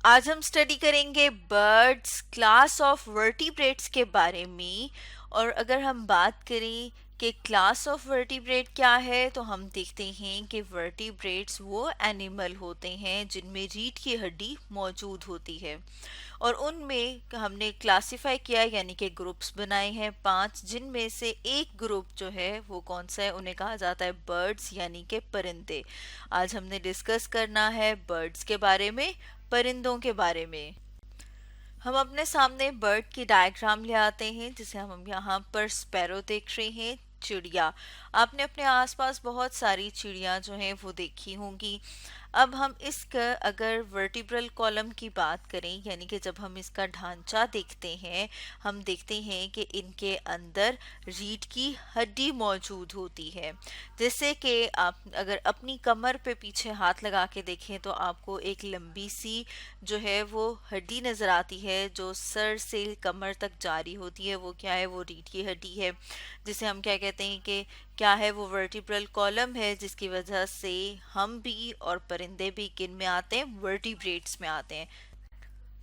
आज हम स्टडी करेंगे बर्ड्स क्लास ऑफ वर्टिब्रेट्स के बारे में। और अगर हम बात करें कि क्लास ऑफ वर्टिब्रेट क्या है, तो हम देखते हैं कि वर्टिब्रेट्स वो एनिमल होते हैं जिनमें रीढ़ की हड्डी मौजूद होती है। और उनमें हमने क्लासिफाई किया यानी कि ग्रुप्स बनाए हैं 5, जिनमें से एक ग्रुप जो है वो कौन सा है, उन्हें कहा जाता है बर्ड्स यानी कि परिंदे। आज हमने डिस्कस करना है बर्ड्स के बारे में, परिंदों के बारे में। हम अपने सामने बर्ड की डायग्राम ले आते हैं, जिसे हम यहाँ पर स्पैरो देख रहे हैं, चिड़िया। आपने अपने आसपास बहुत सारी चिड़िया जो हैं वो देखी होंगी। अब हम इसका अगर वर्टिब्रल कॉलम की बात करें, यानी कि जब हम इसका ढांचा देखते हैं, हम देखते हैं कि इनके अंदर रीढ़ की हड्डी मौजूद होती है। जैसे कि आप अगर अपनी कमर पे पीछे हाथ लगा के देखें तो आपको एक लंबी सी जो है वो हड्डी नज़र आती है, जो सर से कमर तक जारी होती है। वो क्या है? वो रीढ़ की हड्डी है, जिसे हम क्या कहते हैं कि क्या है? वो वर्टिब्रल कॉलम है, जिसकी वजह से हम भी और परिंदे भी किन में आते हैं? वर्टिब्रेट्स में आते हैं।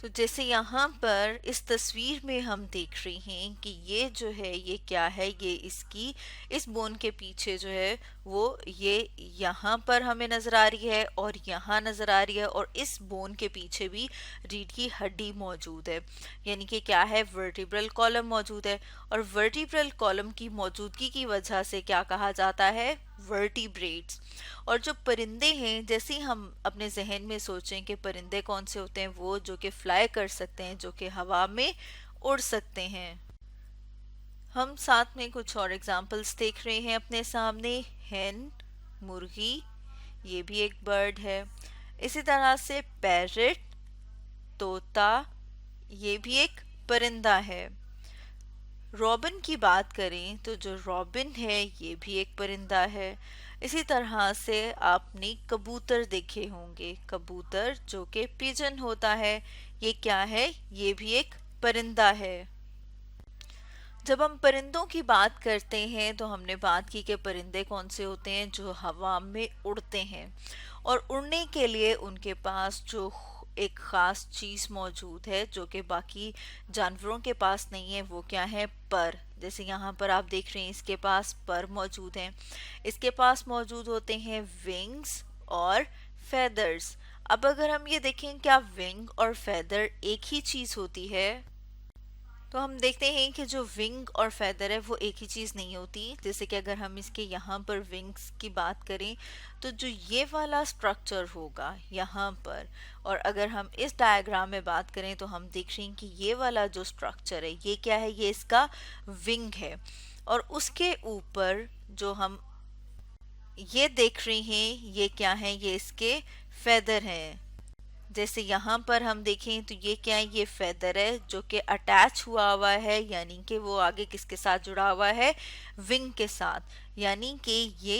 तो जैसे यहाँ पर इस तस्वीर में हम देख रहे हैं कि ये जो है ये क्या है, ये इसकी इस बोन के पीछे जो है वो ये यहाँ पर हमें नज़र आ रही है और यहाँ नज़र आ रही है, और इस बोन के पीछे भी रीढ़ की हड्डी मौजूद है। यानी कि क्या है? वर्टिब्रल कॉलम मौजूद है। और वर्टिब्रल कॉलम की मौजूदगी की वजह से क्या कहा जाता है? वर्टिब्रेट्स। और जो परिंदे हैं, जैसे ही हम अपने जहन में सोचें कि परिंदे कौन से होते हैं, वो जो कि फ्लाई कर सकते हैं, जो कि हवा में उड़ सकते हैं। हम साथ में कुछ और एग्जांपल्स देख रहे हैं अपने सामने। हेन, मुर्गी, ये भी एक बर्ड है। इसी तरह से पैरट, तोता, ये भी एक परिंदा है। रॉबिन की बात करें तो जो रॉबिन है ये भी एक परिंदा है। इसी तरह से आपने कबूतर देखे होंगे, कबूतर जो कि पिजन होता है, ये क्या है? ये भी एक परिंदा है। जब हम परिंदों की बात करते हैं तो हमने बात की कि परिंदे कौन से होते हैं? जो हवा में उड़ते हैं। और उड़ने के लिए उनके पास जो एक खास चीज मौजूद है जो कि बाकी जानवरों के पास नहीं है, वो क्या है? पर। जैसे यहाँ पर आप देख रहे हैं, इसके पास पर मौजूद हैं। इसके पास मौजूद होते हैं विंग्स और फेदर्स। अब अगर हम ये देखें, क्या विंग और फेदर एक ही चीज होती है? तो हम देखते हैं कि जो विंग और फेदर है वो एक ही चीज़ नहीं होती। जैसे कि अगर हम इसके यहाँ पर विंग्स की बात करें तो जो ये वाला स्ट्रक्चर होगा यहाँ पर, और अगर हम इस डायग्राम में बात करें तो हम देख रहे हैं कि ये वाला जो स्ट्रक्चर है ये क्या है? ये इसका विंग है। और उसके ऊपर जो हम ये देख रहे हैं ये क्या है? ये इसके फेदर हैं। जैसे यहाँ पर हम देखें तो ये क्या है? ये फेदर है जो कि अटैच हुआ हुआ है, यानी कि वो आगे किसके साथ जुड़ा हुआ है? विंग के साथ। यानी कि ये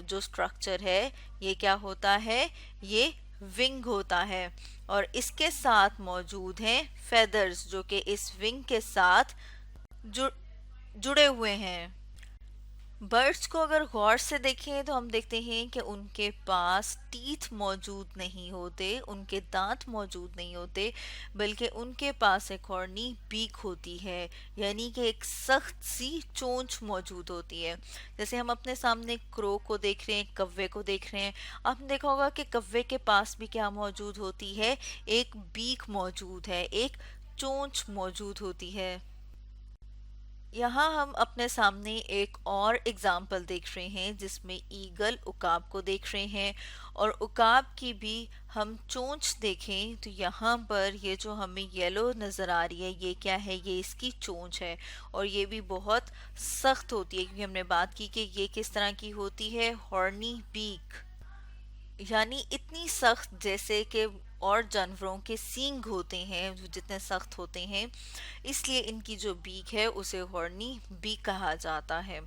जो स्ट्रक्चर है ये क्या होता है? ये विंग होता है। और इसके साथ मौजूद हैं फेदर्स जो कि इस विंग के साथ जुड़ जुड़े हुए हैं। बर्ड्स को अगर गौर से देखें तो हम देखते हैं कि उनके पास टीथ मौजूद नहीं होते, उनके दांत मौजूद नहीं होते, बल्कि उनके पास एक हॉर्नी बीक होती है, यानी कि एक सख्त सी चोंच मौजूद होती है। जैसे हम अपने सामने क्रो को देख रहे हैं, कव्वे को देख रहे हैं, आपने देखा होगा कि कव्वे के पास भी क्या मौजूद होती है? एक बीक मौजूद है, एक चोंच मौजूद होती है। यहाँ हम अपने सामने एक और एग्जाम्पल देख रहे हैं जिसमें ईगल उकाब को देख रहे हैं। और उकाब की भी हम चोंच देखें तो यहाँ पर ये जो हमें येलो नज़र आ रही है ये क्या है? ये इसकी चोंच है। और ये भी बहुत सख्त होती है, क्योंकि हमने बात की कि ये किस तरह की होती है? हॉर्नी बीक, यानी इतनी सख्त जैसे कि और जानवरों के सींग होते हैं जो जितने सख्त होते हैं, इसलिए इनकी जो बीक है उसे हॉर्नी बीक कहा जाता है।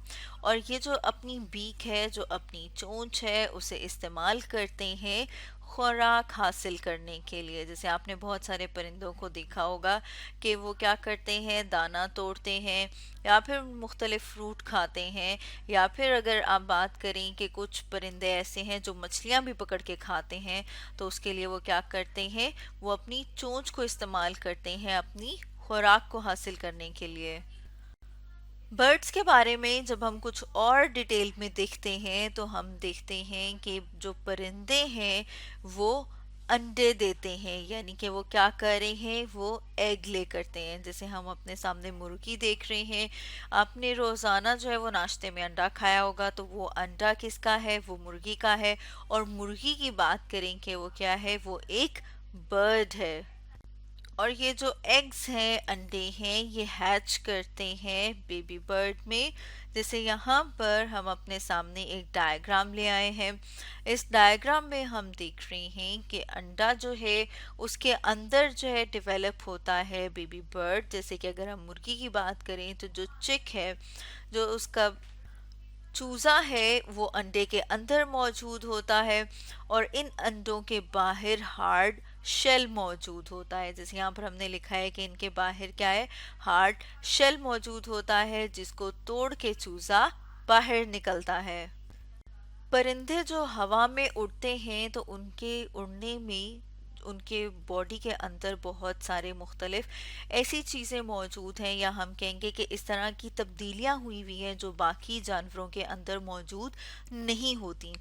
और ये जो अपनी बीक है, जो अपनी चोंच है, उसे इस्तेमाल करते हैं खुराक हासिल करने के लिए। जैसे आपने बहुत सारे परिंदों को देखा होगा कि वो क्या करते हैं? दाना तोड़ते हैं, या फिर मुख्तलिफ फ्रूट खाते हैं, या फिर अगर आप बात करें कि कुछ परिंदे ऐसे हैं जो मछलियाँ भी पकड़ के खाते हैं, तो उसके लिए वो क्या करते हैं वो अपनी चोंच को इस्तेमाल करते हैं अपनी खुराक को हासिल करने के लिए। बर्ड्स के बारे में जब हम कुछ और डिटेल में देखते हैं तो हम देखते हैं कि जो परिंदे हैं वो अंडे देते हैं, यानी कि वो क्या कर रहे हैं, वो एग ले करते हैं। जैसे हम अपने सामने मुर्गी देख रहे हैं, आपने रोज़ाना जो है वो नाश्ते में अंडा खाया होगा, तो वो अंडा किसका है, वो मुर्गी का है। और मुर्गी की बात करें कि वो क्या है, वो एक बर्ड है। और ये जो एग्स हैं, अंडे हैं, ये हैच करते हैं बेबी बर्ड में। जैसे यहाँ पर हम अपने सामने एक डायग्राम ले आए हैं। इस डायग्राम में हम देख रहे हैं कि अंडा जो है उसके अंदर जो है डेवलप होता है बेबी बर्ड। जैसे कि अगर हम मुर्गी की बात करें तो जो चिक है, जो उसका चूजा है, वो अंडे के अंदर मौजूद होता है और इन अंडों के बाहर हार्ड शेल मौजूद होता है। जैसे यहाँ पर हमने लिखा है कि इनके बाहर क्या है, हार्ड शेल मौजूद होता है, जिसको तोड़ के चूजा बाहर निकलता है। परिंदे जो हवा में उड़ते हैं तो उनके उड़ने में उनके बॉडी के अंदर बहुत सारे मुख्तलिफ ऐसी चीज़ें मौजूद हैं, या हम कहेंगे कि इस तरह की तब्दीलियां हुई हुई हैं जो बाकी जानवरों के अंदर मौजूद नहीं होती।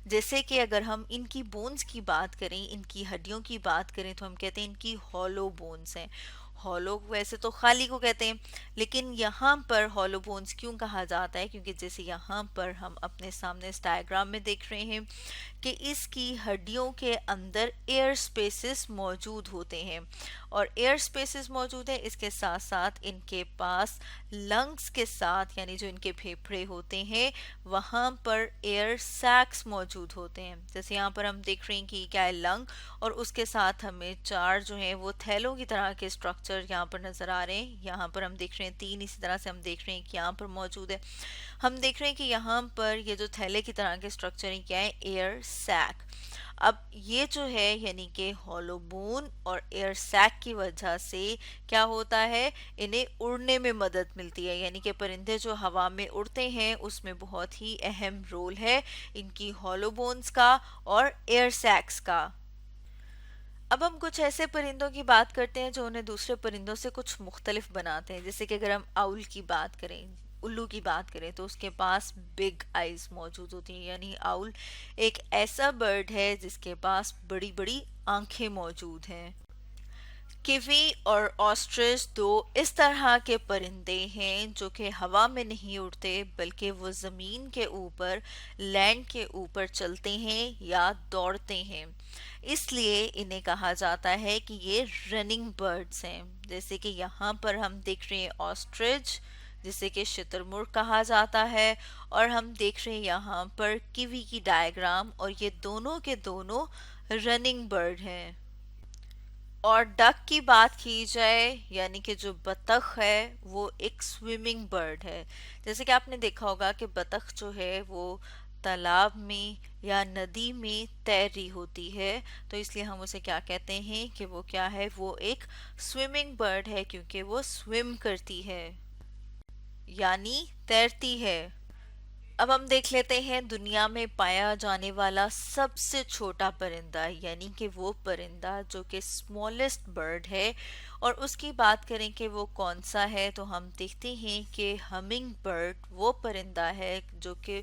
जैसे कि अगर हम इनकी बोन्स की बात करें, इनकी हड्डियों की बात करें, तो हम कहते हैं इनकी हॉलो बोन्स हैं। हॉलो वैसे तो खाली को कहते हैं, लेकिन यहाँ पर हॉलो बोन्स क्यों कहा जाता है, क्योंकि जैसे यहाँ पर हम अपने सामने इस डायग्राम में देख रहे हैं कि इसकी हड्डियों के अंदर एयर स्पेसेस मौजूद होते हैं। और एयर स्पेसेस मौजूद है, इसके साथ साथ इनके पास लंग्स के साथ, यानी जो इनके फेफड़े होते हैं, वहाँ पर एयर सैक्स मौजूद होते हैं। जैसे यहाँ पर हम देख रहे हैं कि क्या है, लंग, और उसके साथ हमें चार जो है वो थैलों की तरह के स्ट्रक्चर यहाँ पर नजर आ रहे हैं। यहाँ पर हम देख रहे हैं तीन, इसी तरह से हम देख रहे हैं कि यहाँ पर मौजूद है। हम देख रहे हैं कि यहाँ पर ये जो थैले की तरह के स्ट्रक्चर है, क्या है, एयर सैक। अब ये जो है यानी कि हॉलो बोन और एयर सैक की वजह से क्या होता है, इन्हें उड़ने में मदद मिलती है। यानी कि परिंदे जो हवा में उड़ते हैं उसमें बहुत ही अहम रोल है इनकी हॉलो बोन्स का और एयर सैक्स का। अब हम कुछ ऐसे परिंदों की बात करते हैं जो उन्हें दूसरे परिंदों से कुछ मुख्तलिफ बनाते हैं। जैसे कि अगर हम आउल की बात करें, उल्लू की बात करें, तो उसके पास बिग आइज मौजूद होती हैं। यानी आउल एक ऐसा बर्ड है जिसके पास बड़ी बड़ी आंखें मौजूद हैं। किवी और ऑस्ट्रिच दो इस तरह के परिंदे हैं जो कि हवा में नहीं उड़ते, बल्कि वो ज़मीन के ऊपर, लैंड के ऊपर चलते हैं या दौड़ते हैं। इसलिए इन्हें कहा जाता है कि ये रनिंग बर्ड्स हैं। जैसे कि यहाँ पर हम देख रहे हैं ऑस्ट्रिच, जिसे कि शुतुरमुर्ग कहा जाता है, और हम देख रहे हैं यहाँ पर किवी की डायग्राम, और ये दोनों के दोनों रनिंग बर्ड हैं। और डक की बात की जाए, यानी कि जो बतख है वो एक स्विमिंग बर्ड है। जैसे कि आपने देखा होगा कि बतख जो है वो तालाब में या नदी में तैर रही होती है, तो इसलिए हम उसे क्या कहते हैं कि वो क्या है, वो एक स्विमिंग बर्ड है, क्योंकि वो स्विम करती है यानी तैरती है। अब हम देख लेते हैं दुनिया में पाया जाने वाला सबसे छोटा परिंदा, यानी कि वो परिंदा जो कि स्मॉलेस्ट बर्ड है, और उसकी बात करें कि वो कौन सा है, तो हम देखते हैं कि हमिंग बर्ड वो परिंदा है जो कि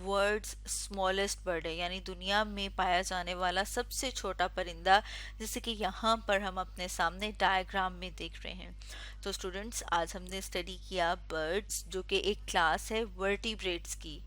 वर्ल्ड्स स्मॉलेस्ट बर्ड है, यानी दुनिया में पाया जाने वाला सबसे छोटा परिंदा, जैसे कि यहाँ पर हम अपने सामने डायग्राम में देख रहे हैं। तो स्टूडेंट्स, आज हमने स्टडी किया बर्ड्स, जो कि एक क्लास है वर्टिब्रेट्स की।